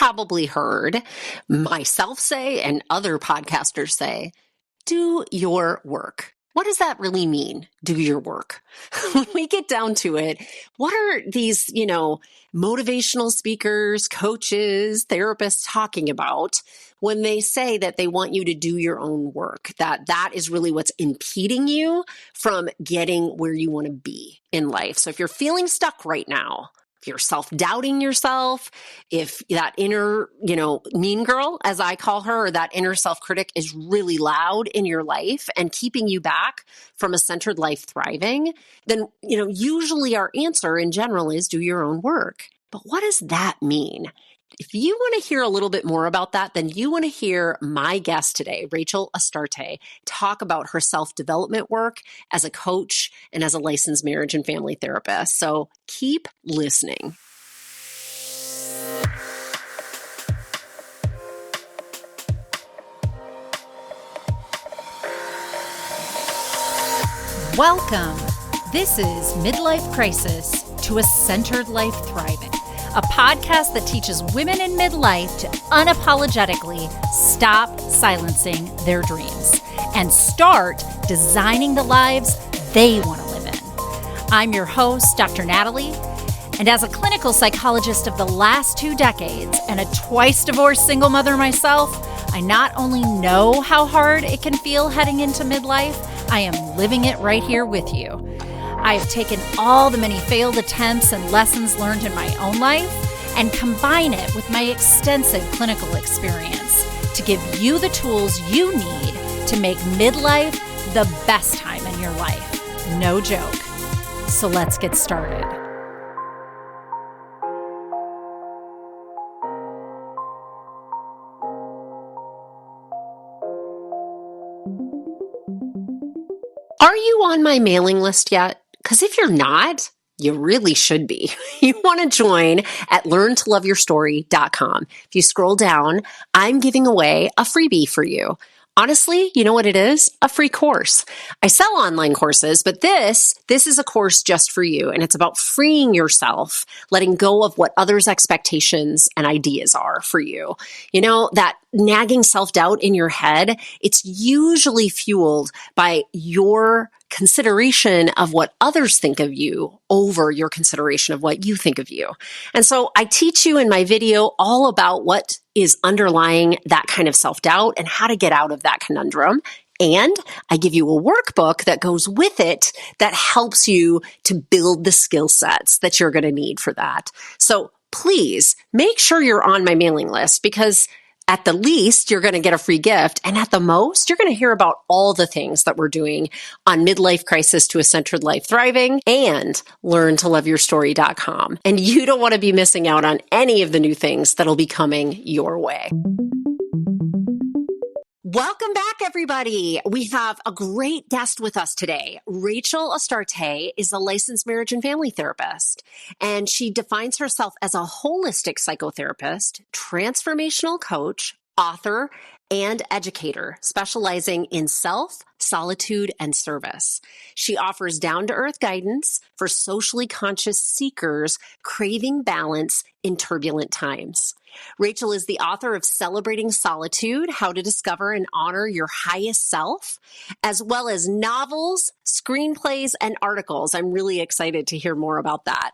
probably heard myself say and other podcasters say, do your work. What does that really mean? Do your work. When we get down to it, what are these, motivational speakers, coaches, therapists talking about when they say that they want you to do your own work? That is really what's impeding you from getting where you want to be in life. So if you're feeling stuck right now, if you're self-doubting yourself, if that inner, mean girl, as I call her, or that inner self-critic is really loud in your life and keeping you back from a centered life thriving, then, usually our answer in general is do your own work. But what does that mean? If you want to hear a little bit more about that, then you want to hear my guest today, Rachel Astarte, talk about her self-development work as a coach and as a licensed marriage and family therapist. So keep listening. Welcome. This is Midlife Crisis to a Centered Life Thriving, a podcast that teaches women in midlife to unapologetically stop silencing their dreams and start designing the lives they want to live in. I'm your host, Dr. Natalie, and as a clinical psychologist of the last 2 decades and a twice-divorced single mother myself, I not only know how hard it can feel heading into midlife, I am living it right here with you. I have taken all the many failed attempts and lessons learned in my own life and combine it with my extensive clinical experience to give you the tools you need to make midlife the best time in your life. No joke. So let's get started. Are you on my mailing list yet? Because if you're not, you really should be. You want to join at learntoloveyourstory.com. If you scroll down, I'm giving away a freebie for you. Honestly, you know what it is? A free course. I sell online courses, but this is a course just for you. And it's about freeing yourself, letting go of what others' expectations and ideas are for you. That nagging self-doubt in your head, it's usually fueled by your consideration of what others think of you over your consideration of what you think of you. And so I teach you in my video all about what is underlying that kind of self-doubt and how to get out of that conundrum. And I give you a workbook that goes with it that helps you to build the skill sets that you're going to need for that. So please make sure you're on my mailing list, because at the least, you're going to get a free gift. And at the most, you're going to hear about all the things that we're doing on Midlife Crisis to a Centered Life Thriving and learntoloveyourstory.com. And you don't want to be missing out on any of the new things that'll be coming your way. Welcome back, everybody. We have a great guest with us today. Rachel Astarte is a licensed marriage and family therapist, and she defines herself as a holistic psychotherapist, transformational coach, author, and educator, specializing in self, solitude, and service. She offers down-to-earth guidance for socially conscious seekers craving balance in turbulent times. Rachel is the author of Celebrating Solitude, How to Discover and Honor Your Highest Self, as well as novels, screenplays, and articles. I'm really excited to hear more about that,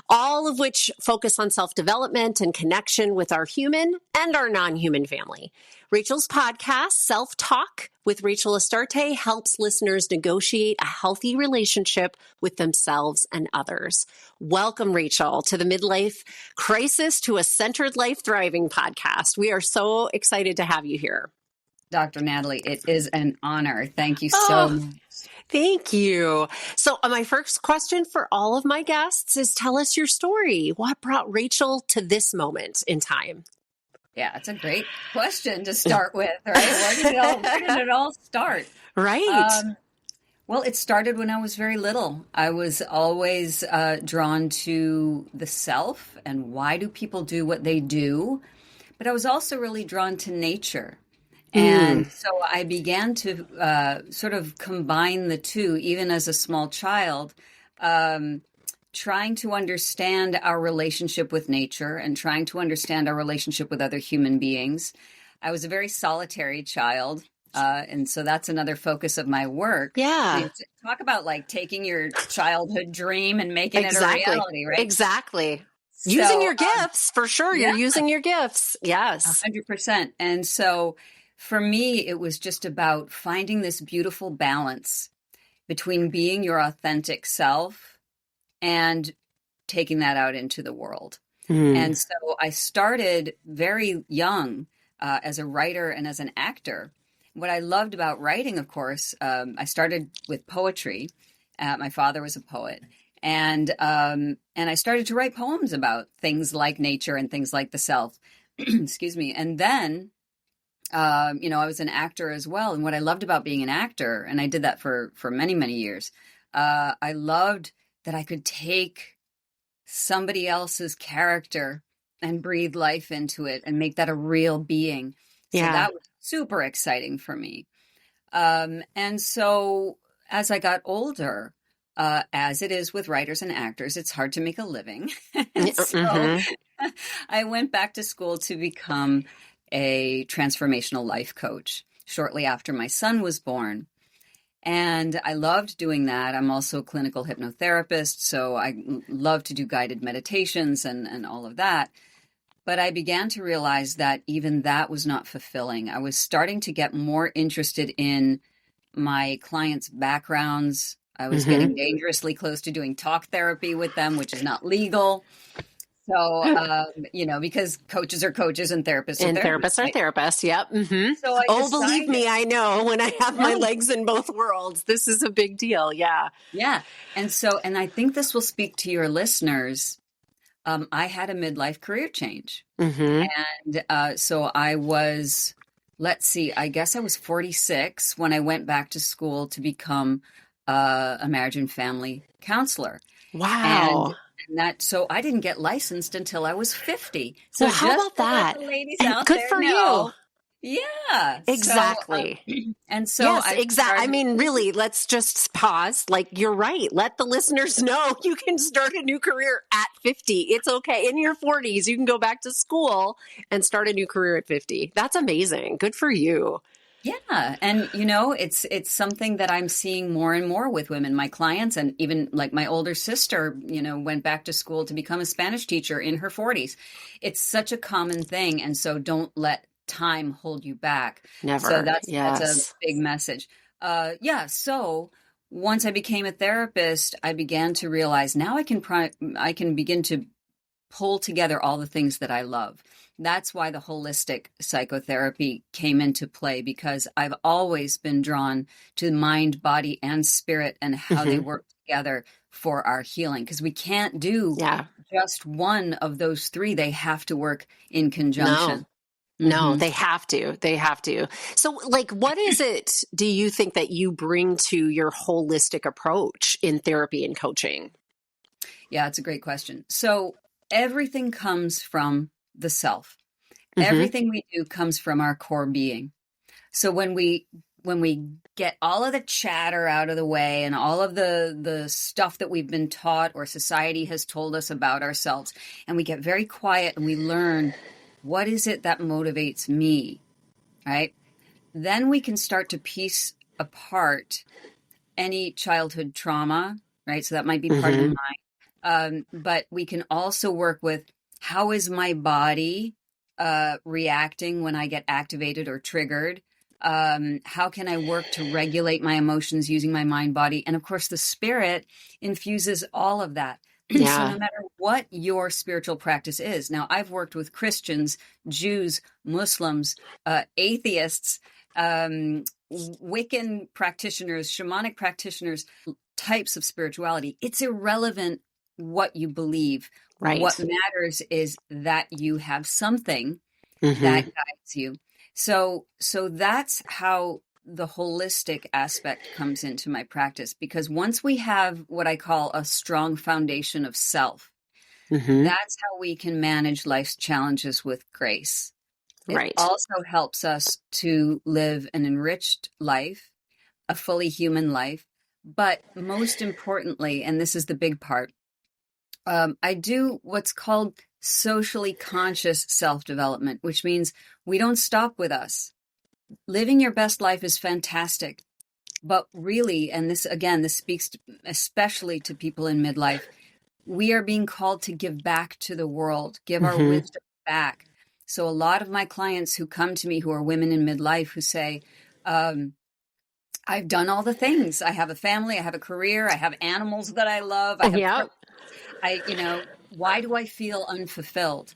all of which focus on self-development and connection with our human and our non-human family. Rachel's podcast, Self-Talk with Rachel Astarte, helps listeners negotiate a healthy relationship with themselves and others. Welcome, Rachel, to the Midlife Crisis to a Centered Life Thriving podcast. We are so excited to have you here. Dr. Natalie, it is an honor. Thank you so much. Thank you. So my first question for all of my guests is, tell us your story. What brought Rachel to this moment in time? Yeah, it's a great question to start with, right? Where did it all start? Right. Well, it started when I was very little. I was always drawn to the self and why do people do what they do? But I was also really drawn to nature. And so I began to sort of combine the two, even as a small child. trying to understand our relationship with nature and trying to understand our relationship with other human beings. I was a very solitary child. And so that's another focus of my work. Yeah. Talk about like taking your childhood dream and making it a Exactly. reality, right? Exactly. Using So, your gifts, for sure. yeah, You're using your gifts. Yes. 100%. And so for me, it was just about finding this beautiful balance between being your authentic self and taking that out into the world. And so I started very young as a writer and as an actor. What I loved about writing, of course, I started with poetry. My father was a poet. And I started to write poems about things like nature and things like the self. Excuse me. And then, I was an actor as well. And what I loved about being an actor, and I did that for many, many years, I loved that I could take somebody else's character and breathe life into it and make that a real being. So that was super exciting for me. And so as I got older, as it is with writers and actors, it's hard to make a living. So I went back to school to become a transformational life coach shortly after my son was born. And I loved doing that. I'm also a clinical hypnotherapist, so I love to do guided meditations and all of that. But I began to realize that even that was not fulfilling. I was starting to get more interested in my clients' backgrounds. I was getting dangerously close to doing talk therapy with them, which is not legal. So, because coaches are coaches and therapists are therapists. Therapists are therapists. Yep. So I Believe me, I know when I have my legs in both worlds, this is a big deal. Yeah. Yeah. And I think this will speak to your listeners. I had a midlife career change. And so I was, I guess I was 46 when I went back to school to become a marriage and family counselor. Wow. So I didn't get licensed until I was 50. So well, how about that? The ladies and out good there for know. you. Yeah. Exactly. Yes, exactly. I mean, really, let's just pause. Like, you're right. Let the listeners know you can start a new career at 50. It's okay. In your 40s, you can go back to school and start a new career at 50. That's amazing. Good for you. Yeah. And, it's something that I'm seeing more and more with women, my clients, and even like my older sister, went back to school to become a Spanish teacher in her 40s. It's such a common thing. And so don't let time hold you back. Never. So that's a big message. So once I became a therapist, I began to realize now I can begin to pull together all the things that I love. That's why the holistic psychotherapy came into play, because I've always been drawn to mind, body, and spirit and how they work together for our healing. Because we can't do just one of those three. They have to work in conjunction. No, they have to. They have to. So, what is it, do you think, that you bring to your holistic approach in therapy and coaching? Yeah, it's a great question. So everything comes from the self. Everything we do comes from our core being. So when we get all of the chatter out of the way and all of the stuff that we've been taught or society has told us about ourselves, and we get very quiet and we learn, what is it that motivates me, right? Then we can start to piece apart any childhood trauma, right? So that might be part of the mind. But we can also work with, how is my body reacting when I get activated or triggered? How can I work to regulate my emotions using my mind, body? And of course, the spirit infuses all of that. So no matter what your spiritual practice is. Now, I've worked with Christians, Jews, Muslims, atheists, Wiccan practitioners, shamanic practitioners, types of spirituality. It's irrelevant what you believe. Right. What matters is that you have something that guides you. So that's how the holistic aspect comes into my practice, because once we have what I call a strong foundation of self, that's how we can manage life's challenges with grace. It also helps us to live an enriched life, a fully human life. But most importantly, and this is the big part, I do what's called socially conscious self-development, which means we don't stop with us. Living your best life is fantastic. But really, and this, again, this speaks especially to people in midlife, we are being called to give back to the world, give our wisdom back. So a lot of my clients who come to me who are women in midlife who say, I've done all the things. I have a family, I have a career, I have animals that I love, I have, Yeah, why do I feel unfulfilled?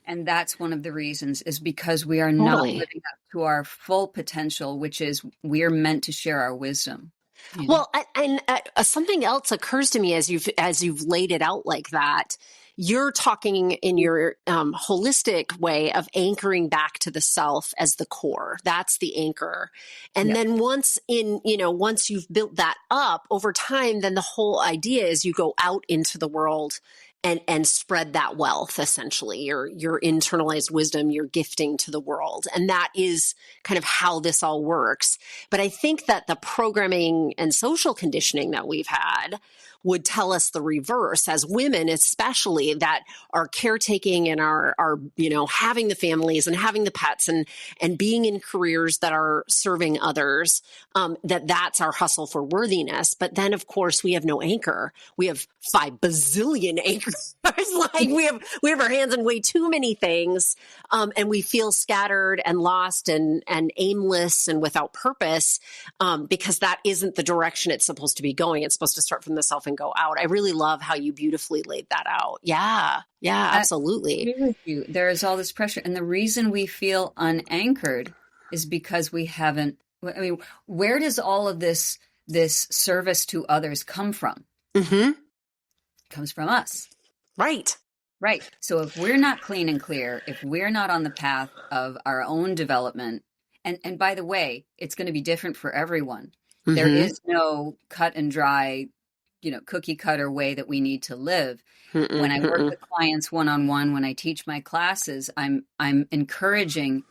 And that's one of the reasons, is because we are not totally. living up to our full potential, which is we're meant to share our wisdom. Well, something else occurs to me as you've laid it out like that. You're talking in your holistic way of anchoring back to the self as the core. That's the anchor. And Yeah. then once you've built that up over time, then the whole idea is you go out into the world and spread that wealth, essentially, your internalized wisdom, your gifting to the world. And that is kind of how this all works. But I think that the programming and social conditioning that we've had would tell us the reverse, as women, especially, that are caretaking and are having the families and having the pets and being in careers that are serving others, that's our hustle for worthiness. But then, of course, we have no anchor. We have 5 bazillion anchors. Like we have our hands in way too many things, and we feel scattered and lost and aimless and without purpose, because that isn't the direction it's supposed to be going. It's supposed to start from the self and go out. I really love how you beautifully laid that out. Yeah, absolutely. I agree with you. There is all this pressure. And the reason we feel unanchored is because we haven't, I mean, where does all of this service to others come from? Mm-hmm. It comes from us. Right. Right. So if we're not clean and clear, if we're not on the path of our own development, and by the way, it's going to be different for everyone. Mm-hmm. There is no cut and dry, cookie cutter way that we need to live. When I work with clients one-on-one, when I teach my classes, I'm encouraging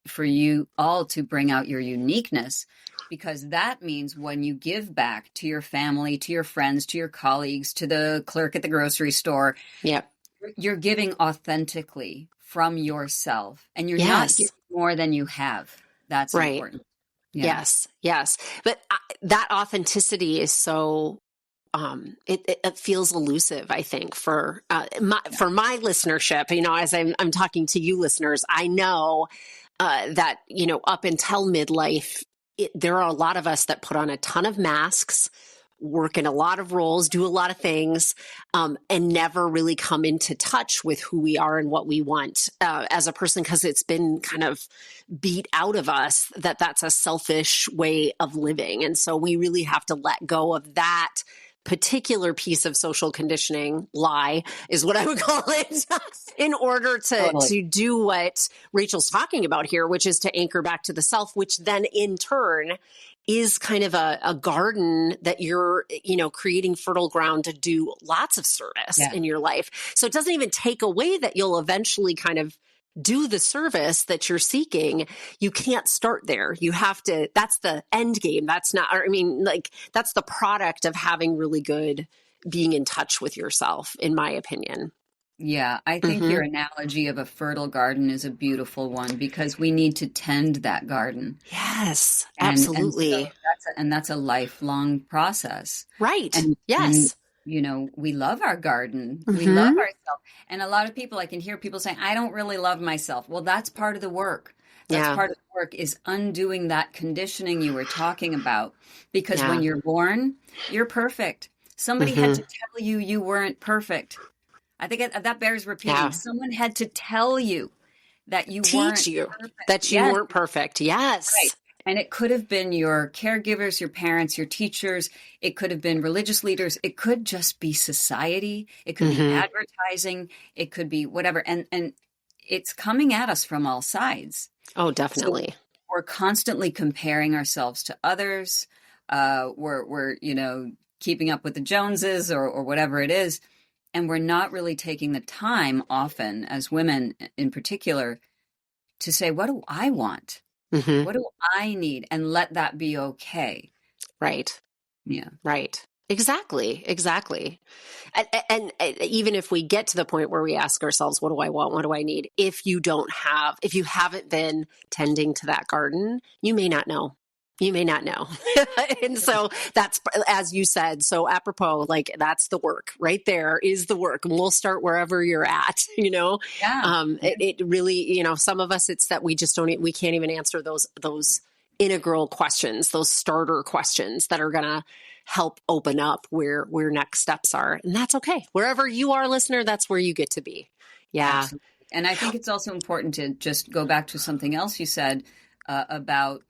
for you all to bring out your uniqueness, because that means when you give back to your family, to your friends, to your colleagues, to the clerk at the grocery store, you're giving authentically from yourself, and you're not giving more than you have. That's right. important. Yeah. Yes. But that authenticity is so, it feels elusive, I think, for my listenership. As I'm talking to you listeners, I know that, up until midlife, there are a lot of us that put on a ton of masks, work in a lot of roles, do a lot of things, and never really come into touch with who we are and what we want as a person, because it's been kind of beat out of us that that's a selfish way of living. And so we really have to let go of that particular piece of social conditioning, lie is what I would call it, in order to do what Rachel's talking about here, which is to anchor back to the self, which then in turn is kind of a garden that you're, creating fertile ground to do lots of service in your life. So it doesn't even take away that you'll eventually kind of do the service that you're seeking. You can't start there. You have to, that's the end game. That's not, that's the product of having really good being in touch with yourself, in my opinion. Yeah, I think your analogy of a fertile garden is a beautiful one, because we need to tend that garden. Yes, absolutely. And that's a lifelong process. Right. And, yes. We love our garden. We love ourselves. And a lot of people, I can hear people saying, I don't really love myself. Well, that's part of the work. That's part of the work, is undoing that conditioning you were talking about. Because when you're born, you're perfect. Somebody had to tell you you weren't perfect. I think that bears repeating. Yeah. Someone had to tell you that you weren't perfect. That you weren't perfect. Yes. Right. And it could have been your caregivers, your parents, your teachers. It could have been religious leaders. It could just be society. It could be advertising. It could be whatever. And it's coming at us from all sides. Oh, definitely. So we're constantly comparing ourselves to others. We're keeping up with the Joneses or whatever it is. And we're not really taking the time often, as women in particular, to say, what do I want? What do I need? And let that be okay. Right. Yeah. Right. Exactly. Exactly. And even if we get to the point where we ask ourselves, what do I want? What do I need? If you haven't been tending to that garden, you may not know. You may not know. And so that's, as you said, so apropos, like that's the work right there is the work. And we'll start wherever you're at, Yeah. it really, some of us, it's that we just don't, we can't even answer those integral questions, those starter questions that are going to help open up where next steps are. And that's okay. Wherever you are, listener, that's where you get to be. Yeah. Absolutely. And I think it's also important to just go back to something else you said about,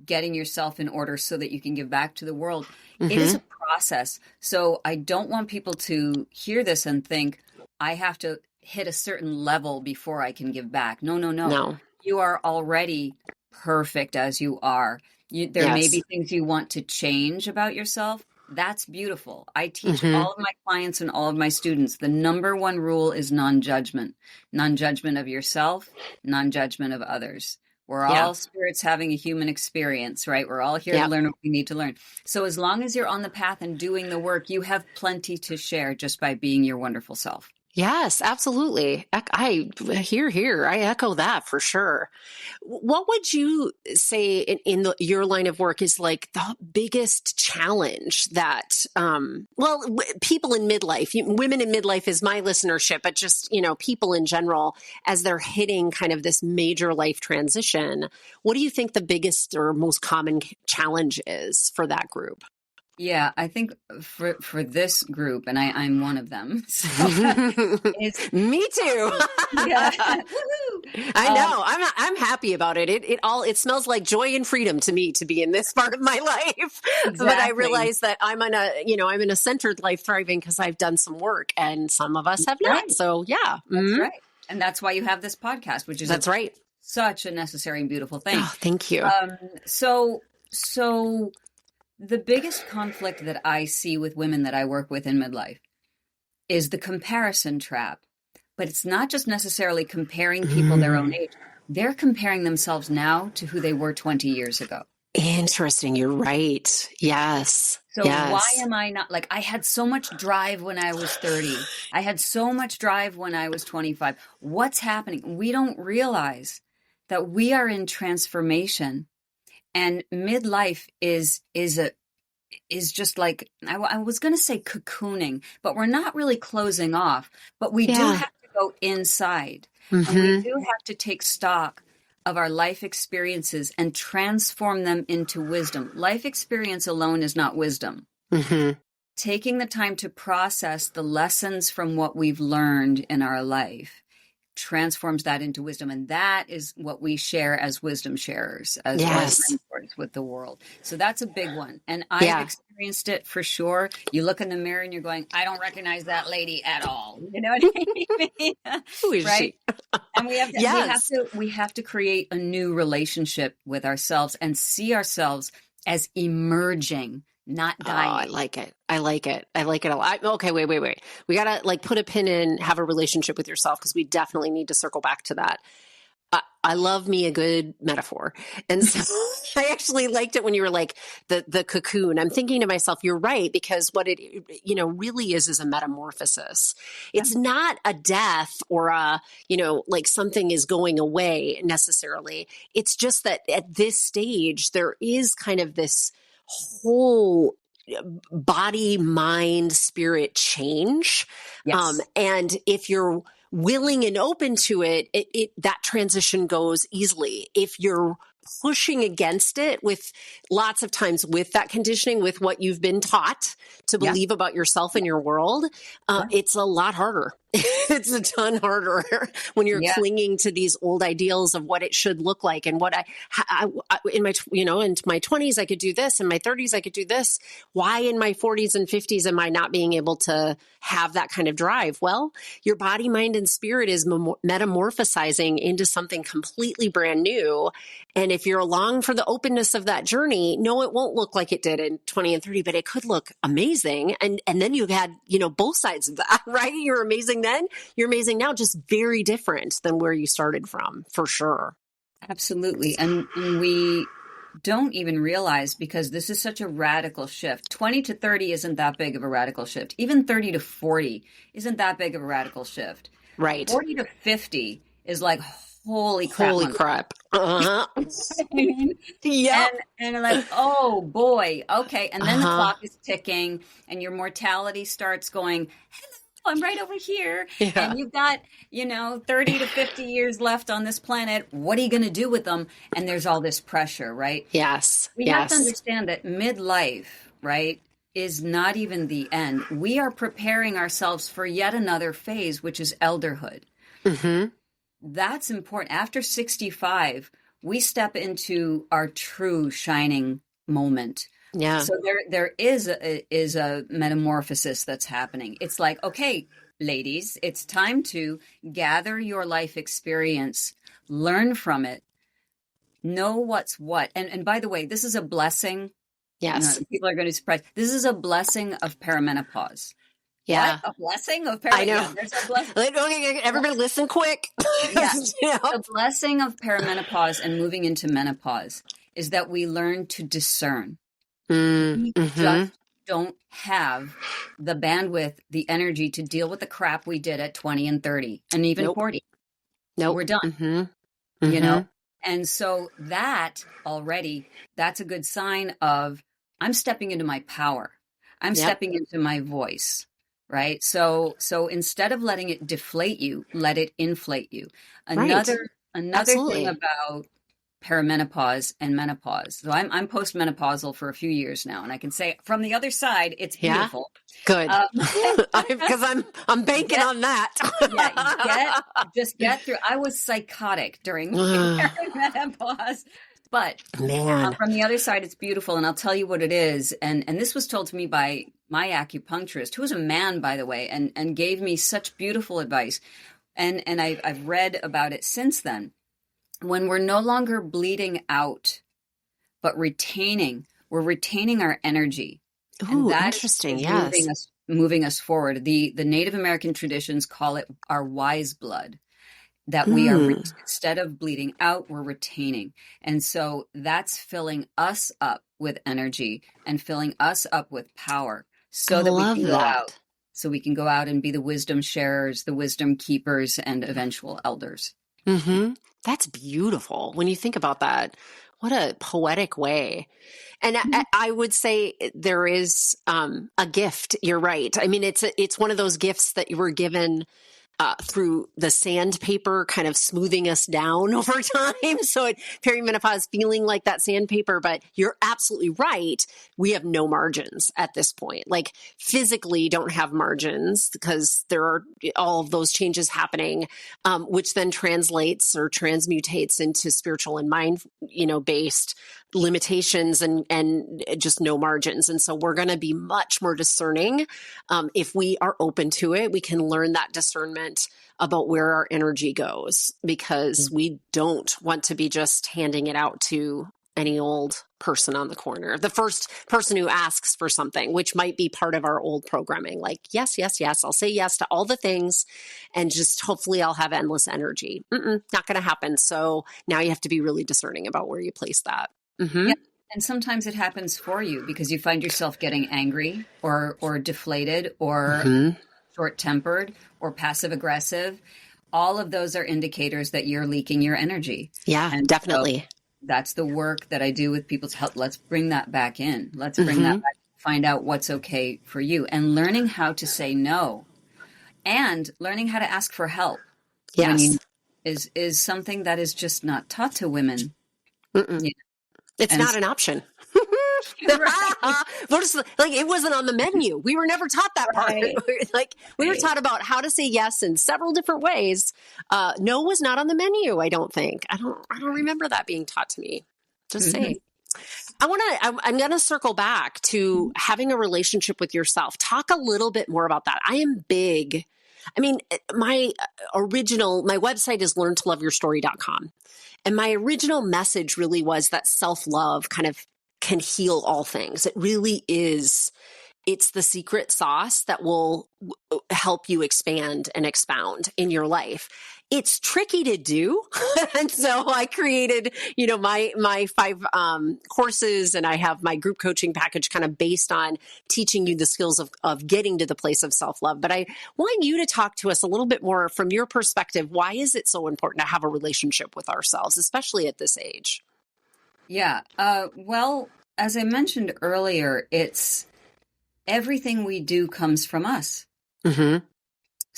getting yourself in order so that you can give back to the world. Mm-hmm. It is a process. So I don't want people to hear this and think, I have to hit a certain level before I can give back. No, no, no. No. You are already perfect as you are. There may be things you want to change about yourself. That's beautiful. I teach all of my clients and all of my students. The number one rule is non-judgment. Non-judgment of yourself, non-judgment of others. We're all spirits having a human experience, right? We're all here to learn what we need to learn. So as long as you're on the path and doing the work, you have plenty to share just by being your wonderful self. Yes, absolutely. I hear. I echo that for sure. What would you say in your line of work is like the biggest challenge that, people in midlife, women in midlife is my listenership, but just, people in general, as they're hitting kind of this major life transition, what do you think the biggest or most common challenge is for that group? Yeah, I think for this group, and I'm one of them. So Me too. Yeah. I know. I'm happy about it. It smells like joy and freedom to me to be in this part of my life. Exactly. But I realize that I'm in a centered life thriving because I've done some work and some of us have not. Right. So yeah. That's right. And that's why you have this podcast, which is right. Such a necessary and beautiful thing. Oh, thank you. So the biggest conflict that I see with women that I work with in midlife is the comparison trap. But it's not just necessarily comparing people their own age. They're comparing themselves now to who they were 20 years ago. Interesting. You're right. Yes. So why am I not like, I had so much drive when I was 30. I had so much drive when I was 25. What's happening? We don't realize that we are in transformation. And midlife is just like, I was going to say cocooning, but we're not really closing off. But we do have to go inside. And we do have to take stock of our life experiences and transform them into wisdom. Life experience alone is not wisdom. Taking the time to process the lessons from what we've learned in our life transforms that into wisdom. And that is what we share as wisdom sharers, as mentors with the world. So that's a big one. And I've experienced it for sure. You look in the mirror and you're going, I don't recognize that lady at all. You know what I mean? Who is she? And we have to create a new relationship with ourselves and see ourselves as emerging, not dying. Oh, I like it. I like it a lot. Okay, wait. We got to put a pin in, have a relationship with yourself because we definitely need to circle back to that. I love me a good metaphor. And so I actually liked it when you were like the cocoon. I'm thinking to myself, you're right, because what it, really is a metamorphosis. It's not a death or like something is going away necessarily. It's just that at this stage, there is kind of this whole body, mind, spirit change. And if you're willing and open to it, that transition goes easily. If you're pushing against it with lots of times with that conditioning, with what you've been taught to believe about yourself and your world, it's a lot harder. It's a ton harder when you're clinging to these old ideals of what it should look like. And what I in my, in my 20s, I could do this. In my 30s, I could do this. Why in my 40s and 50s am I not being able to have that kind of drive? Well, your body, mind, and spirit is metamorphosizing into something completely brand new. And if you're along for the openness of that journey, no, it won't look like it did in 20 and 30, but it could look amazing. And then you had, both sides of that, right? You're amazing then, you're amazing now, just very different than where you started from, for sure. Absolutely. And don't even realize, because this is such a radical shift. 20 to 30 isn't that big of a radical shift. Even 30 to 40 isn't that big of a radical shift. Right. 40 to 50 is like, holy crap. Holy crap. I mean, Yep. and like, oh boy, okay. And then the clock is ticking and your mortality starts going, hello, I'm right over here. Yeah. And you've got, 30 to 50 years left on this planet. What are you going to do with them? And there's all this pressure, right? Yes. We have to understand that midlife, right, is not even the end. We are preparing ourselves for yet another phase, which is elderhood. Mm-hmm. That's important. After 65, we step into our true shining moment. Yeah. So there is a metamorphosis that's happening. It's like, okay, ladies, it's time to gather your life experience, learn from it, know what's what. And by the way, this is a blessing. Yes. People are going to be surprised. This is a blessing of perimenopause. Yeah. What? A blessing of perimenopause? I know. Yeah, there's a blessing. Okay, everybody listen quick. Yeah. The blessing of perimenopause and moving into menopause is that we learn to discern. We just don't have the bandwidth, the energy to deal with the crap we did at 20 and 30 and even 40. No, we're done. Mm-hmm. And so that's a good sign of I'm stepping into my power. I'm stepping into my voice. Right. So instead of letting it deflate you, let it inflate you. Another thing about perimenopause and menopause. So I'm postmenopausal for a few years now, and I can say from the other side, it's beautiful. Good. Because I'm banking on that. Just get through. I was psychotic during perimenopause. But from the other side, it's beautiful. And I'll tell you what it is. And this was told to me by my acupuncturist, who was a man, by the way, and gave me such beautiful advice. And I've read about it since then. When we're no longer bleeding out, but we're retaining our energy. Oh, interesting. Yes. Moving us forward. The Native American traditions call it our wise blood. That we are, instead of bleeding out, we're retaining. And so that's filling us up with energy and filling us up with power so that we can go out. So we can go out and be the wisdom sharers, the wisdom keepers, and eventual elders. Mm-hmm. That's beautiful. When you think about that, what a poetic way. And I would say there is a gift. You're right. I mean, it's one of those gifts that you were given through the sandpaper kind of smoothing us down over time. So perimenopause feeling like that sandpaper, but you're absolutely right. We have no margins at this point. Like physically don't have margins because there are all of those changes happening, which then translates or transmutates into spiritual and mind, based limitations and just no margins. And so we're going to be much more discerning. If we are open to it, we can learn that discernment about where our energy goes, because we don't want to be just handing it out to any old person on the corner. The first person who asks for something, which might be part of our old programming, like, yes, yes, yes, I'll say yes to all the things and just hopefully I'll have endless energy. Not going to happen. So now you have to be really discerning about where you place that. Mm-hmm. Yeah. And sometimes it happens for you because you find yourself getting angry or deflated or short-tempered or passive-aggressive. All of those are indicators that you're leaking your energy. Yeah, and definitely. So that's the work that I do with people's health. Let's bring that back in. Let's bring that back. Find out what's okay for you. And learning how to say no and learning how to ask for help. Yes. Is something that is just not taught to women. It's not an option. We're just, like, it wasn't on the menu. We were never taught that part. We were taught about how to say yes in several different ways. No was not on the menu. I don't think. I don't remember that being taught to me. Just saying. I'm going to circle back to having a relationship with yourself. Talk a little bit more about that. I am big. I mean, my website is learntoloveyourstory.com. And my original message really was that self-love kind of can heal all things. It really is. It's the secret sauce that will help you expand and expound in your life. it's tricky to do. And so I created, my 5 courses, and I have my group coaching package kind of based on teaching you the skills of getting to the place of self-love. But I want you to talk to us a little bit more from your perspective. Why is it so important to have a relationship with ourselves, especially at this age? Yeah. Well, as I mentioned earlier, it's everything we do comes from us. Mm-hmm.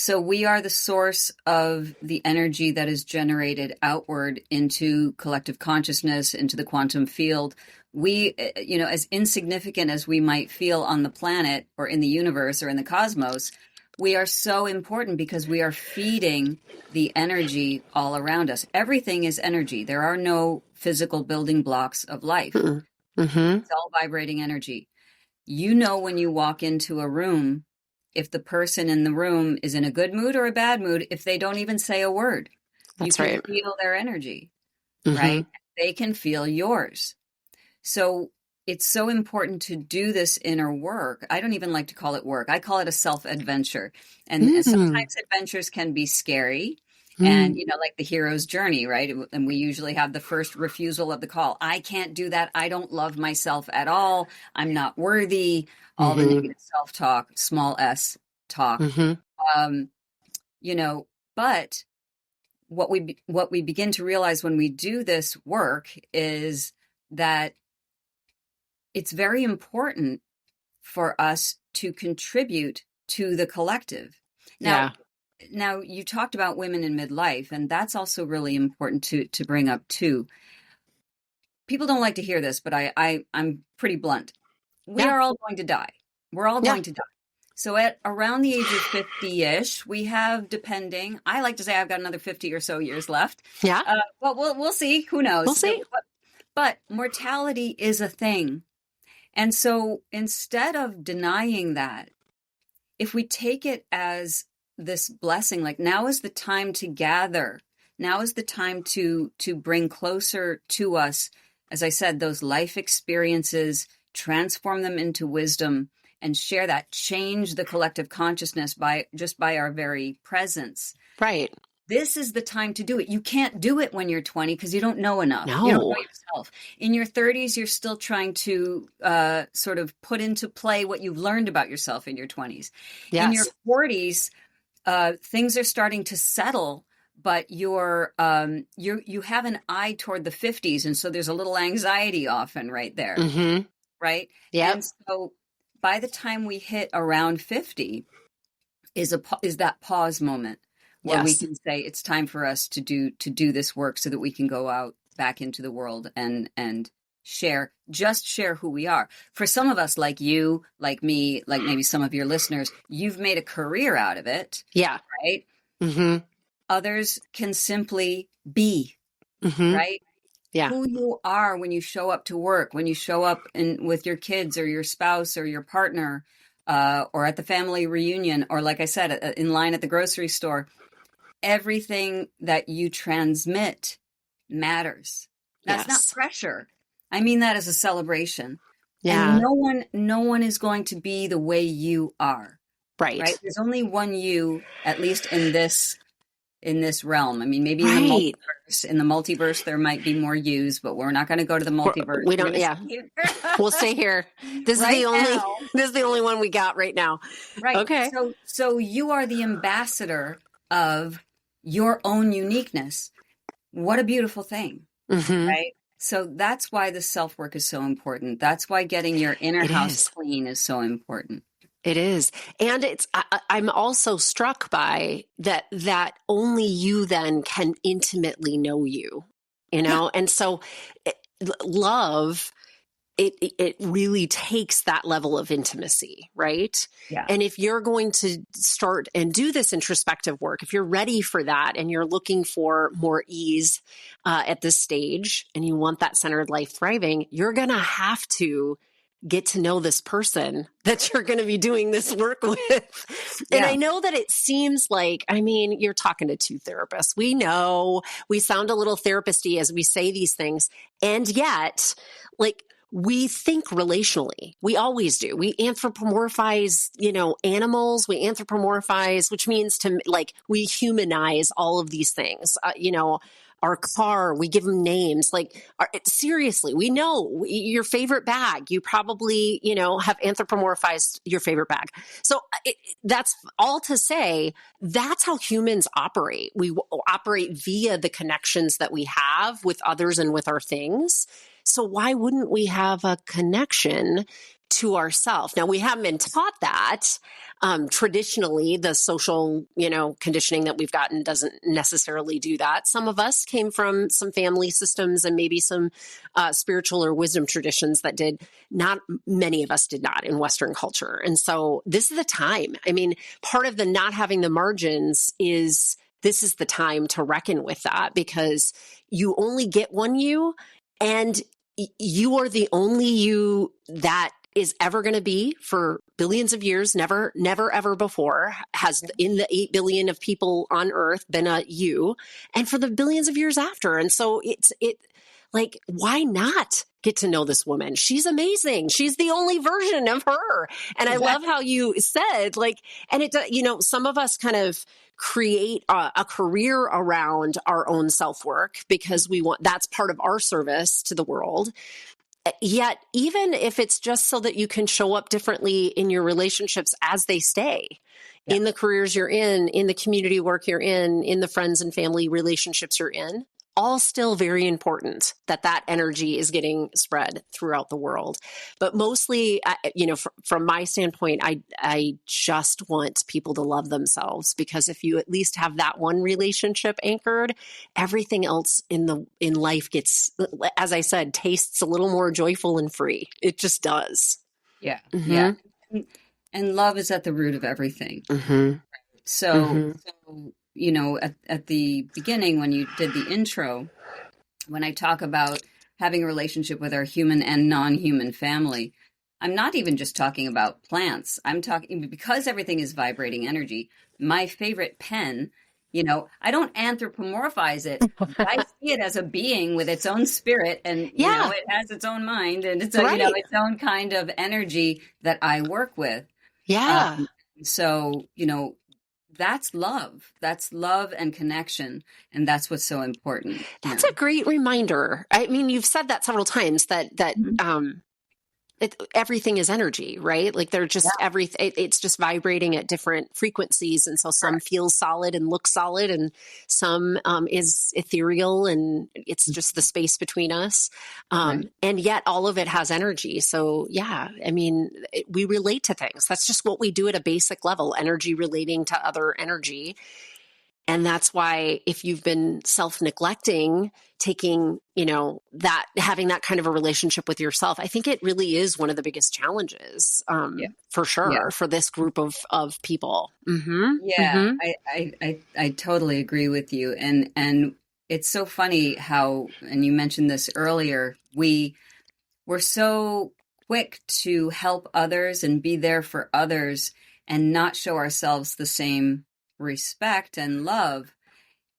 So we are the source of the energy that is generated outward into collective consciousness, into the quantum field. We, as insignificant as we might feel on the planet or in the universe or in the cosmos, we are so important because we are feeding the energy all around us. Everything is energy. There are no physical building blocks of life. Mm-hmm. It's all vibrating energy. You know, when you walk into a room, if the person in the room is in a good mood or a bad mood, if they don't even say a word, That's you can right. feel their energy, Mm-hmm. right? They can feel yours. So it's so important to do this inner work. I don't even like to call it work. I call it a self-adventure. And sometimes adventures can be scary. And, like the hero's journey, right? And we usually have the first refusal of the call. I can't do that. I don't love myself at all. I'm not worthy. All the negative self-talk, small s talk. But what we begin to realize when we do this work is that it's very important for us to contribute to the collective. Now you talked about women in midlife, and that's also really important to bring up too. People don't like to hear this, but I'm pretty blunt. We are all going to die. We're all going to die. So at around the age of 50-ish, we have, depending, I like to say I've got another 50 or so years left. Yeah. But we'll see. Who knows? We'll see. But mortality is a thing. And so instead of denying that, if we take it as this blessing, like now is the time to gather. Now is the time to bring closer to us, as I said, those life experiences, transform them into wisdom, and share that, change the collective consciousness by our very presence. Right. This is the time to do it. You can't do it when you're 20 because you don't know enough. No. You don't know yourself. In your 30s, you're still trying to sort of put into play what you've learned about yourself in your 20s. Yes. In your 40s, things are starting to settle, but you have an eye toward the 50s, and so there's a little anxiety often right there, right? Yeah. And so by the time we hit around 50, is that pause moment where we can say it's time for us to do this work so that we can go out back into the world and share who we are. For some of us, like you, like me, like maybe some of your listeners, you've made a career out of it. Yeah. Right? Mm-hmm. Others can simply be, right? Yeah. Who you are when you show up to work, when you show up with your kids or your spouse or your partner, or at the family reunion, or like I said, in line at the grocery store. Everything that you transmit matters. That's not pressure. I mean that as a celebration. Yeah. And no one is going to be the way you are. Right. There's only one you, at least in this realm. I mean, maybe in the multiverse there might be more yous, but we're not going to go to the multiverse. We don't. Yeah. We'll stay here. This is the only one we got right now. Right. Okay. So you are the ambassador of your own uniqueness. What a beautiful thing, right? So that's why the self-work is so important. That's why getting your inner house clean is so important. It is. And I'm also struck by that only you then can intimately know you, and so love, it really takes that level of intimacy, right? Yeah. And if you're going to start and do this introspective work, if you're ready for that and you're looking for more ease at this stage and you want that centered life thriving, you're going to have to get to know this person that you're going to be doing this work with. And I know that it seems like, you're talking to two therapists. We know we sound a little therapist-y as we say these things. And yet, like, we think relationally. We always do. We anthropomorphize, animals. We anthropomorphize, which means we humanize all of these things. Our car, we give them names. Seriously, we know your favorite bag. You probably, have anthropomorphized your favorite bag. So that's all to say, that's how humans operate. We operate via the connections that we have with others and with our things. So why wouldn't we have a connection to ourselves? Now, we haven't been taught that. Traditionally, the social, conditioning that we've gotten doesn't necessarily do that. Some of us came from some family systems and maybe some spiritual or wisdom traditions that did. Not many of us did not in Western culture. And so this is the time. I mean, part of the not having the margins is this is the time to reckon with that, because you only get one you, and you are the only you that is ever going to be for billions of years. Never, ever before has in the 8 billion of people on earth been a you, and for the billions of years after. And so why not get to know this woman? She's amazing. She's the only version of her. And I love how you said, some of us kind of create a career around our own self-work because that's part of our service to the world. Yet, even if it's just so that you can show up differently in your relationships as they stay, in the careers you're in the community work you're in the friends and family relationships you're in, all still very important that energy is getting spread throughout the world. But mostly, from my standpoint, I just want people to love themselves, because if you at least have that one relationship anchored, everything else in life gets, as I said, tastes a little more joyful and free. It just does. Yeah. Mm-hmm. Yeah. And love is at the root of everything. Mm-hmm. So at the beginning, when you did the intro, when I talk about having a relationship with our human and non-human family, I'm not even just talking about plants. I'm talking, because everything is vibrating energy. My favorite pen, I don't anthropomorphize it. I see it as a being with its own spirit, and it has its own mind, and it's its own kind of energy that I work with. Yeah. That's love. That's love and connection. And that's what's so important. That's a great reminder. I mean, you've said that several times that everything is energy, right? Like they're just everything. It's just vibrating at different frequencies. And so some feel solid and look solid, and some is ethereal, and it's just the space between us. And yet all of it has energy. So we relate to things. That's just what we do at a basic level, energy relating to other energy. And that's why if you've been self-neglecting, taking, having that kind of a relationship with yourself, I think it really is one of the biggest challenges, for sure, for this group of people. Mm-hmm. Yeah, mm-hmm. I totally agree with you. And it's so funny how, and you mentioned this earlier, we're so quick to help others and be there for others and not show ourselves the same respect and love.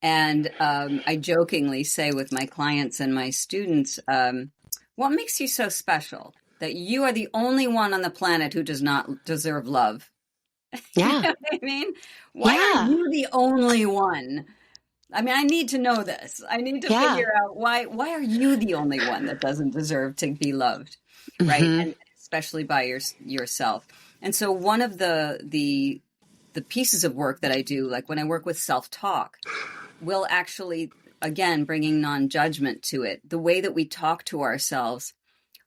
And I jokingly say with my clients and my students, what makes you so special that you are the only one on the planet who does not deserve love? Yeah. You know what I mean? Why are you the only one? I mean, I need to know this. I need to figure out why are you the only one that doesn't deserve to be loved, right? Mm-hmm. And especially by yourself. And so one of the pieces of work that I do, like when I work with self-talk, will actually, again, bringing non-judgment to it. The way that we talk to ourselves,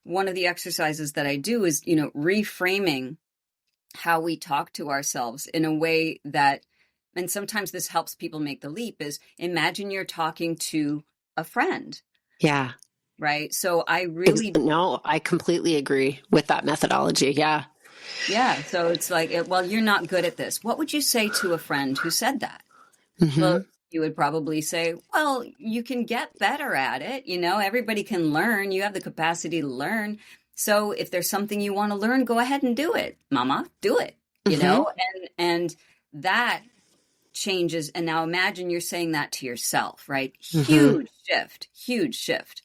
one of the exercises that I do is, reframing how we talk to ourselves in a way that, and sometimes this helps people make the leap, is imagine you're talking to a friend. Yeah. Right? So I completely agree with that methodology. Yeah. Yeah. So it's like, well, you're not good at this. What would you say to a friend who said that? Mm-hmm. Well, you would probably say, well, you can get better at it. Everybody can learn. You have the capacity to learn. So if there's something you want to learn, go ahead and do it. Mama, do it, and that changes. And now imagine you're saying that to yourself, right? Mm-hmm. Huge shift.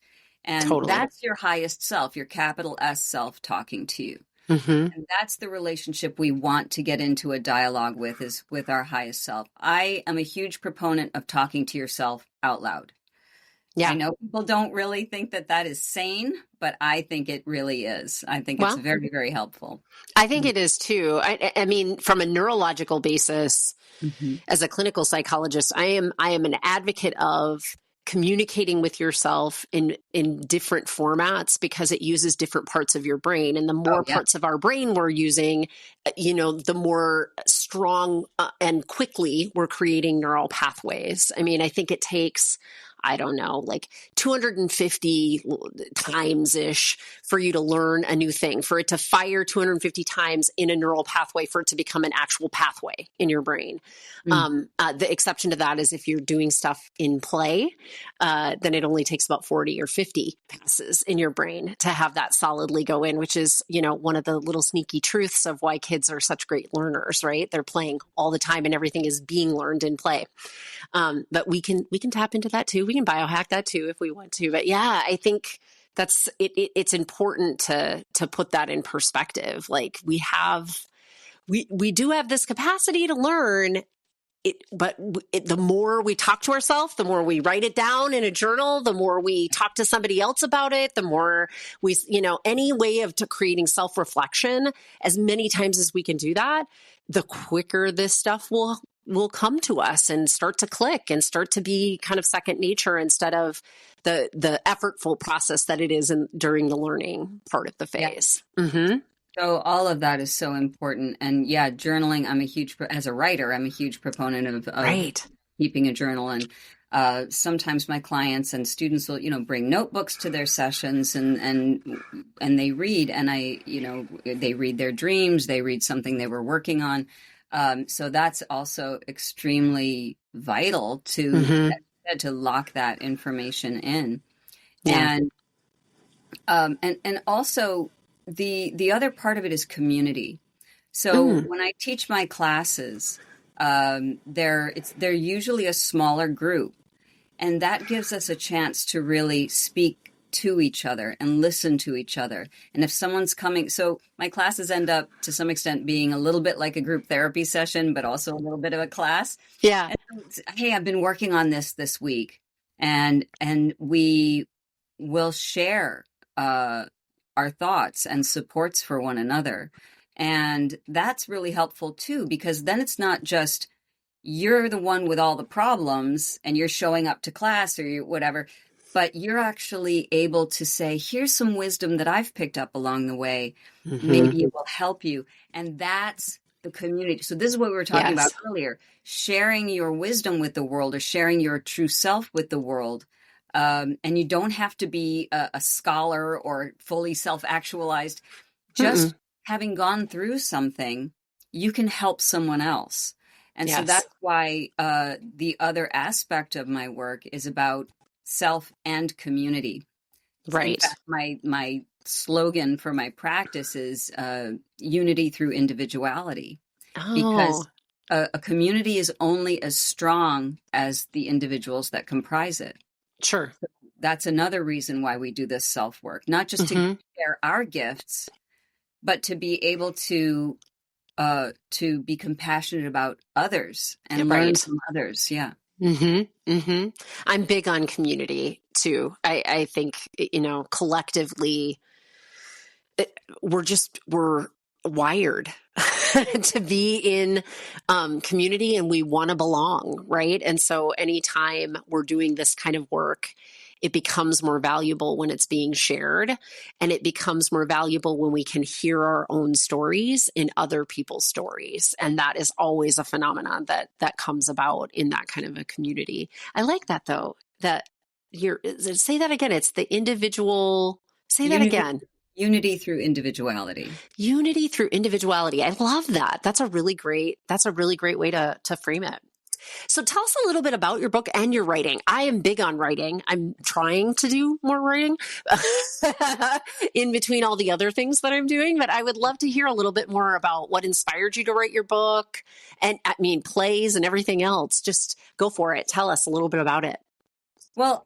And Totally. that's your highest self, your capital S self talking to you. Mm-hmm. And that's the relationship we want to get into a dialogue with, is with our highest self. I am a huge proponent of talking to yourself out loud. I Yeah. know people don't really think that that is sane, but I think it really is. I think it's Well, very, very helpful. I think it is too. I mean, from a neurological basis, Mm-hmm. as a clinical psychologist, I am an advocate of communicating with yourself in different formats because it uses different parts of your brain, and the Oh, more yeah. parts of our brain we're using, the more strong and quickly we're creating neural pathways. I mean, I think it takes, I don't know, like 250 times ish for you to learn a new thing, for it to fire 250 times in a neural pathway, for it to become an actual pathway in your brain. The exception to that is if you're doing stuff in play, then it only takes about 40 or 50 passes in your brain to have that solidly go in, which is, one of the little sneaky truths of why kids are such great learners, right? They're playing all the time and everything is being learned in play. But we can tap into that too. We can biohack that too if we want to. But yeah, I think that's it. It's important to put that in perspective. Like we do have this capacity to learn. But the more we talk to ourselves, the more we write it down in a journal, the more we talk to somebody else about it, the more we, any way of creating self-reflection, as many times as we can do that, the quicker this stuff will come to us and start to click and start to be kind of second nature instead of the effortful process that it is during the learning part of the Yeah. phase. Mm-hmm. So all of that is so important. And yeah, journaling, as a writer, I'm a huge proponent of Right. keeping a journal. And sometimes my clients and students will, bring notebooks to their sessions and they read, and they read their dreams, they read something they were working on. So that's also extremely vital to lock that information in. Yeah. And also the other part of it is community. So when I teach my classes, they're usually a smaller group, and that gives us a chance to really speak to each other and listen to each other. And if someone's coming, so my classes end up to some extent being a little bit like a group therapy session, but also a little bit of a class. Yeah. And, hey, I've been working on this week, and we will share our thoughts and supports for one another. And that's really helpful too, because then it's not just you're the one with all the problems and you're showing up to class or whatever, but you're actually able to say, here's some wisdom that I've picked up along the way. Mm-hmm. Maybe it will help you. And that's the community. So this is what we were talking about earlier, sharing your wisdom with the world or sharing your true self with the world. And you don't have to be a scholar or fully self-actualized. Just having gone through something, you can help someone else. And so that's why the other aspect of my work is about self and community. Right. In fact, my slogan for my practice is unity through individuality. Oh. Because a community is only as strong as the individuals that comprise it. Sure. So that's another reason why we do this self-work, not just to share our gifts, but to be able to be compassionate about others and learn from others. Yeah. I'm big on community too. I think, collectively, we're wired to be in community, and we want to belong, right? And so anytime we're doing this kind of work, it becomes more valuable when it's being shared, and it becomes more valuable when we can hear our own stories in other people's stories. And that is always a phenomenon that comes about in that kind of a community. I like that though, that say that again. It's the individual, say that again. Unity through individuality. Unity through individuality. I love that. That's a really great way to frame it. So tell us a little bit about your book and your writing. I am big on writing. I'm trying to do more writing in between all the other things that I'm doing, but I would love to hear a little bit more about what inspired you to write your book, and plays and everything else. Just go for it. Tell us a little bit about it. Well,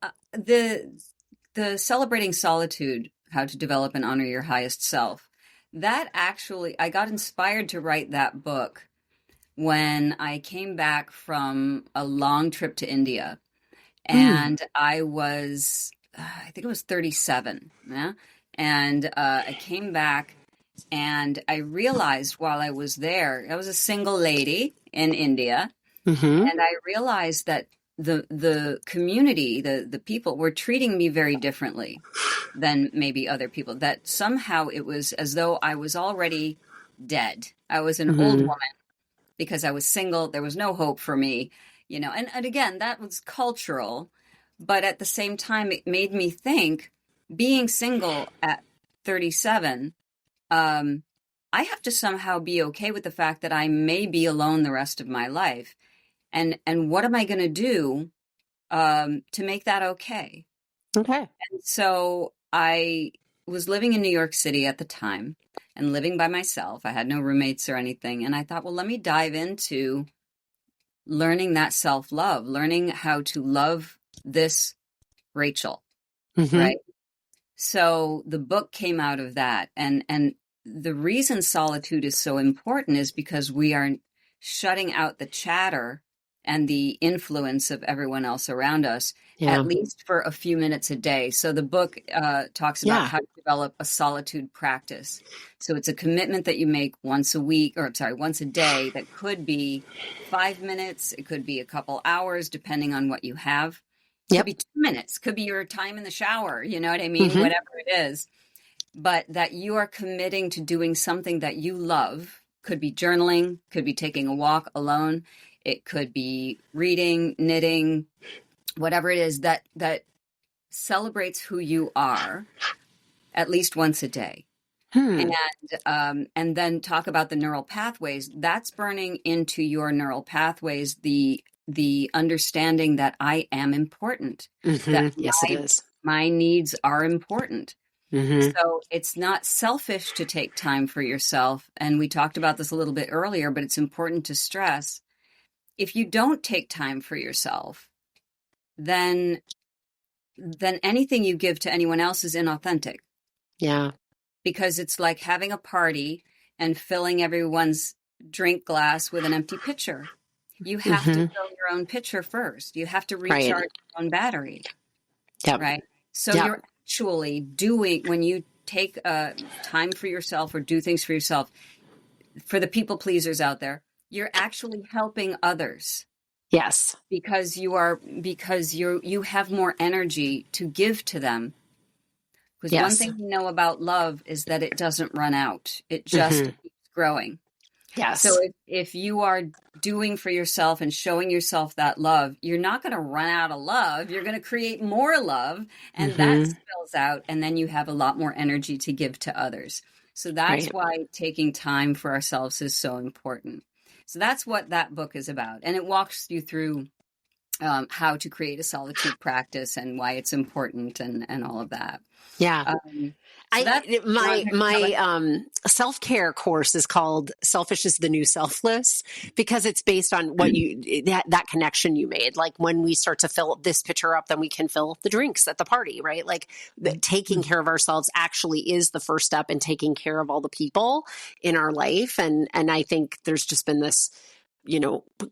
the Celebrating Solitude, How to Develop and Honor Your Highest Self, that actually, I got inspired to write that book when I came back from a long trip to India. And I was, I think it was 37. Yeah. And I came back and I realized while I was there, I was a single lady in India. And I realized that the community, the people were treating me very differently than maybe other people, that somehow it was as though I was already dead. I was an old woman because I was single. There was no hope for me, and again, that was cultural, but at the same time, it made me think, being single at 37, I have to somehow be okay with the fact that I may be alone the rest of my life. And what am I going to do to make that okay? Okay. And so I was living in New York City at the time and living by myself. I had no roommates or anything. And I thought, well, let me dive into learning that self-love, learning how to love this Rachel, right? So the book came out of that. And the reason solitude is so important is because we are shutting out the chatter and the influence of everyone else around us, at least for a few minutes a day. So the book talks about how to develop a solitude practice. So it's a commitment that you make once a day. That could be 5 minutes. It could be a couple hours, depending on what you have. It could be 2 minutes. Could be your time in the shower. You know what I mean? Whatever it is. But that you are committing to doing something that you love. Could be journaling. Could be taking a walk alone. It could be reading, knitting, whatever it is that celebrates who you are at least once a day. And then talk about the neural pathways. That's burning into your neural pathways the understanding that I am important. That it is. My needs are important. So it's not selfish to take time for yourself. And we talked about this a little bit earlier, but it's important to stress. If you don't take time for yourself, then anything you give to anyone else is inauthentic. Yeah. Because it's like having a party and filling everyone's drink glass with an empty pitcher. You have to fill your own pitcher first. You have to recharge your own battery. Right? So you're actually doing, when you take time for yourself or do things for yourself, for the people pleasers out there, you're actually helping others. Yes. Because you have more energy to give to them. Because one thing we know about love is that it doesn't run out. It just keeps growing. Yes. So if you are doing for yourself and showing yourself that love, you're not going to run out of love. You're going to create more love, and that spills out, and then you have a lot more energy to give to others. So that's why taking time for ourselves is so important. So that's what that book is about. And it walks you through how to create a solitude practice and why it's important and all of that. Yeah. My self-care course is called Selfish is the New Selfless, because it's based on what that connection you made. Like, when we start to fill this pitcher up, then we can fill the drinks at the party, right? Like, taking care of ourselves actually is the first step in taking care of all the people in our life. And I think there's just been this,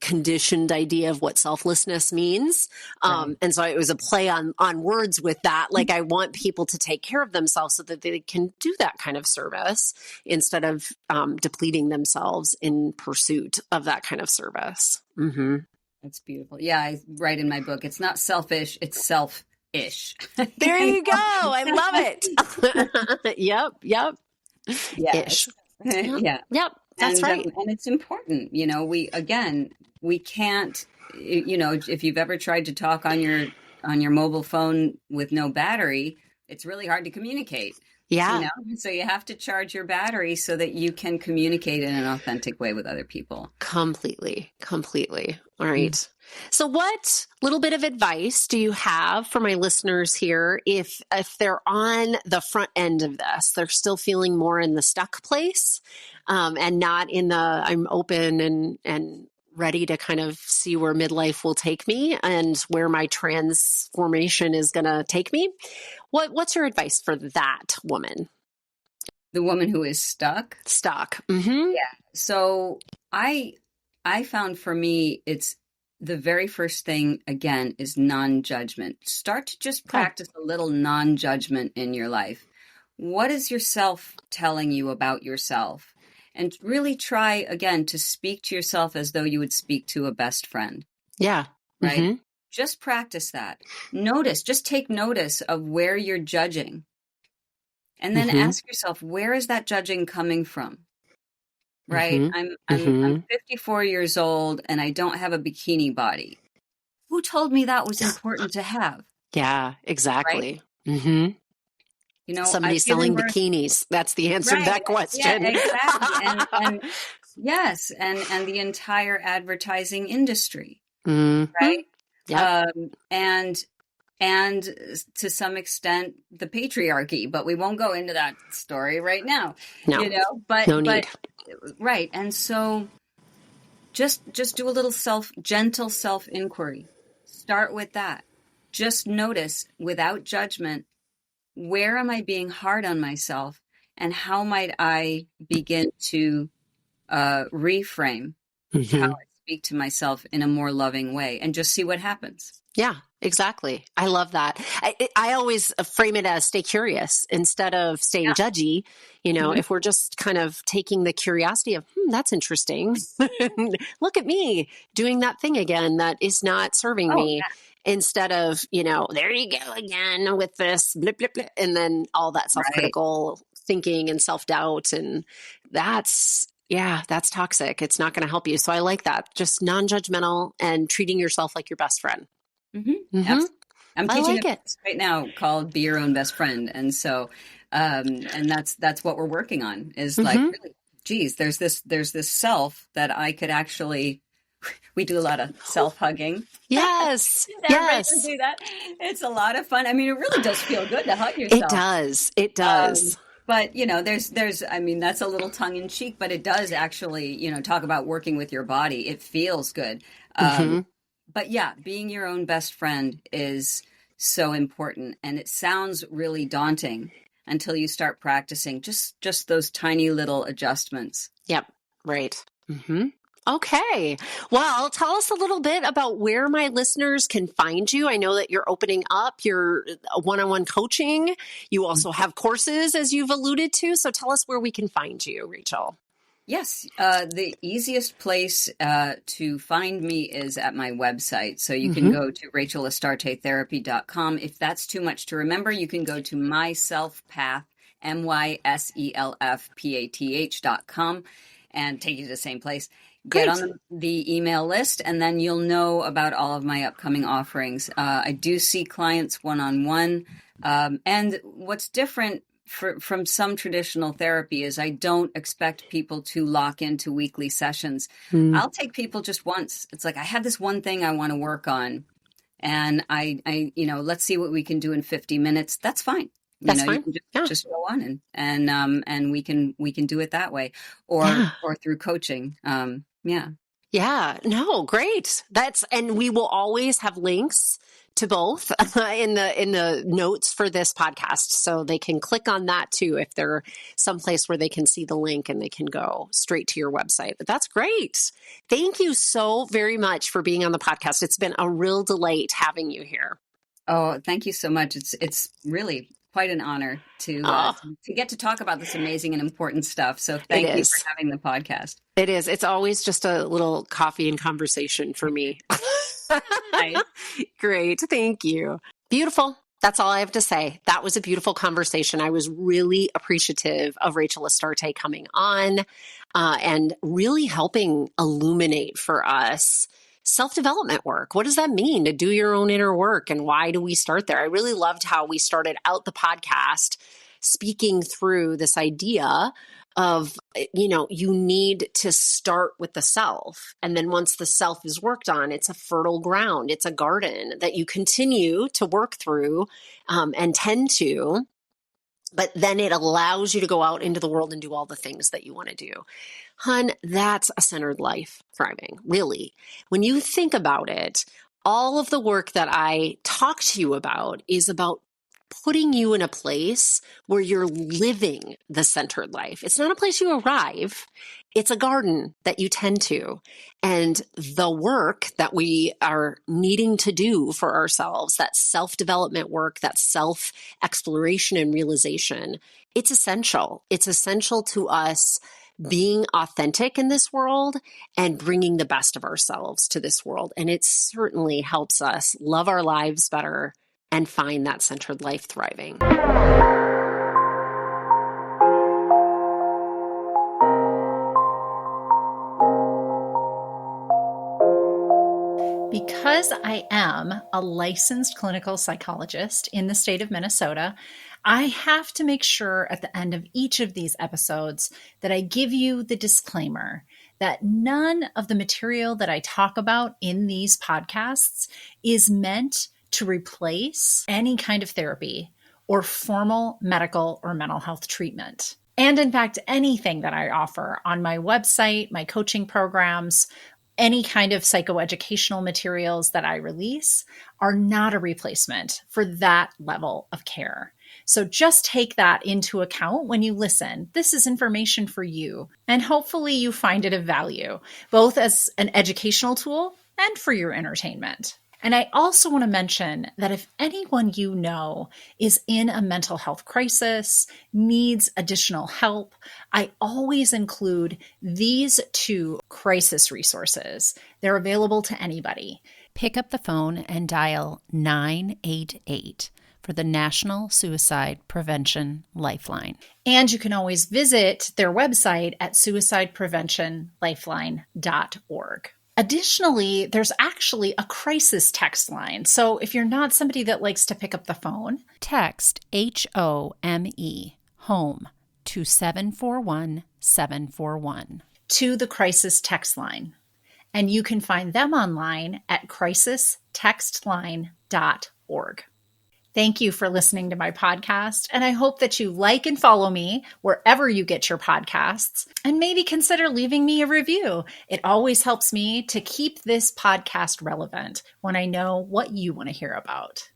conditioned idea of what selflessness means. And so it was a play on words with that. Like, I want people to take care of themselves so that they can do that kind of service instead of depleting themselves in pursuit of that kind of service. That's beautiful. Yeah, I write in my book, it's not selfish, it's self-ish. There you go. I love it. Yep. Yes. Ish. Yep. That's right. And it's important. We can't, if you've ever tried to talk on your mobile phone with no battery, it's really hard to communicate. Yeah. So you have to charge your battery so that you can communicate in an authentic way with other people. Completely. All right. So what little bit of advice do you have for my listeners here if they're on the front end of this, they're still feeling more in the stuck place and not in the I'm open and ready to kind of see where midlife will take me and where my transformation is going to take me. What's your advice for that woman? The woman who is stuck. Stuck. Mm-hmm. Yeah. So I found for me, it's the very first thing, again, is non-judgment. Start to just practice a little non-judgment in your life. What is yourself telling you about yourself? And really try, again, to speak to yourself as though you would speak to a best friend. Yeah. Right? Mm-hmm. Just practice that. Just take notice of where you're judging. And then ask yourself, where is that judging coming from? Right? I'm 54 years old and I don't have a bikini body. Who told me that was important to have? Yeah, exactly. Right? Mm-hmm. You know, somebody's selling bikinis. That's the answer to that question. Yeah, exactly. and yes, and the entire advertising industry, right? Yep. And to some extent the patriarchy, but we won't go into that story right now. No, you know, but no need. Right. And so just do a little gentle self-inquiry. Start with that. Just notice without judgment, where am I being hard on myself, and how might I begin to reframe how I speak to myself in a more loving way, and just see what happens. Yeah, exactly. I love that. I always frame it as stay curious instead of staying judgy. You know, if we're just kind of taking the curiosity of, that's interesting. Look at me doing that thing again that is not serving me. Yeah. Instead of, there you go again with this blip, blip, blip, and then all that self-critical thinking and self-doubt. And that's toxic. It's not going to help you. So I like that. Just non-judgmental and treating yourself like your best friend. I'm teaching a course right now called Be Your Own Best Friend. And so, and that's what we're working on is like, really, geez, there's this self that I could actually, we do a lot of self-hugging. Yes. Yes. Do that. It's a lot of fun. I mean, it really does feel good to hug yourself. It does. But, there's, I mean, that's a little tongue in cheek, but it does actually, talk about working with your body. It feels good. But yeah, being your own best friend is so important. And it sounds really daunting until you start practicing just those tiny little adjustments. Yep. Right. Okay. Well, tell us a little bit about where my listeners can find you. I know that you're opening up your one-on-one coaching. You also have courses, as you've alluded to. So tell us where we can find you, Rachel. Yes. The easiest place to find me is at my website. So you can go to rachelastaretherapy.com. If that's too much to remember, you can go to myselfpath, myselfpath.com, and take you to the same place. Get on the email list, and then you'll know about all of my upcoming offerings. I do see clients one-on-one. And what's different from some traditional therapy is I don't expect people to lock into weekly sessions. I'll take people just once. It's like, I have this one thing I want to work on, and I let's see what we can do in 50 minutes. That's fine. That's fine. You can just go on and we can do it that way, or through coaching. Yeah. No, great. And we will always have links to both in the notes for this podcast. So they can click on that too, if they're someplace where they can see the link and they can go straight to your website. But that's great. Thank you so very much for being on the podcast. It's been a real delight having you here. Oh, thank you so much. It's really quite an honor to get to talk about this amazing and important stuff. So thank you for having the podcast. It is. It's always just a little coffee and conversation for me. Nice. Great. Thank you. Beautiful. That's all I have to say. That was a beautiful conversation. I was really appreciative of Rachel Astarte coming on and really helping illuminate for us self-development work. What does that mean to do your own inner work? And why do we start there? I really loved how we started out the podcast speaking through this idea of, you need to start with the self. And then once the self is worked on, it's a fertile ground. It's a garden that you continue to work through and tend to. But then it allows you to go out into the world and do all the things that you want to do. Hun, that's a centered life thriving, really. When you think about it, all of the work that I talk to you about is about putting you in a place where you're living the centered life. It's not a place you arrive. It's a garden that you tend to. And the work that we are needing to do for ourselves, that self-development work, that self-exploration and realization, it's essential. It's essential to us being authentic in this world and bringing the best of ourselves to this world. And it certainly helps us love our lives better and find that centered life thriving. Because I am a licensed clinical psychologist in the state of Minnesota, I have to make sure at the end of each of these episodes that I give you the disclaimer that none of the material that I talk about in these podcasts is meant to replace any kind of therapy or formal medical or mental health treatment. And in fact, anything that I offer on my website, my coaching programs, any kind of psychoeducational materials that I release are not a replacement for that level of care. So just take that into account when you listen. This is information for you, and hopefully you find it of value, both as an educational tool and for your entertainment. And I also want to mention that if anyone you know is in a mental health crisis, needs additional help, I always include these 2 crisis resources. They're available to anybody. Pick up the phone and dial 988 for the National Suicide Prevention Lifeline. And you can always visit their website at suicidepreventionlifeline.org. Additionally, there's actually a crisis text line. So if you're not somebody that likes to pick up the phone, text HOME, home, to 741-741 to the crisis text line. And you can find them online at crisistextline.org. Thank you for listening to my podcast, and I hope that you like and follow me wherever you get your podcasts, and maybe consider leaving me a review. It always helps me to keep this podcast relevant when I know what you want to hear about.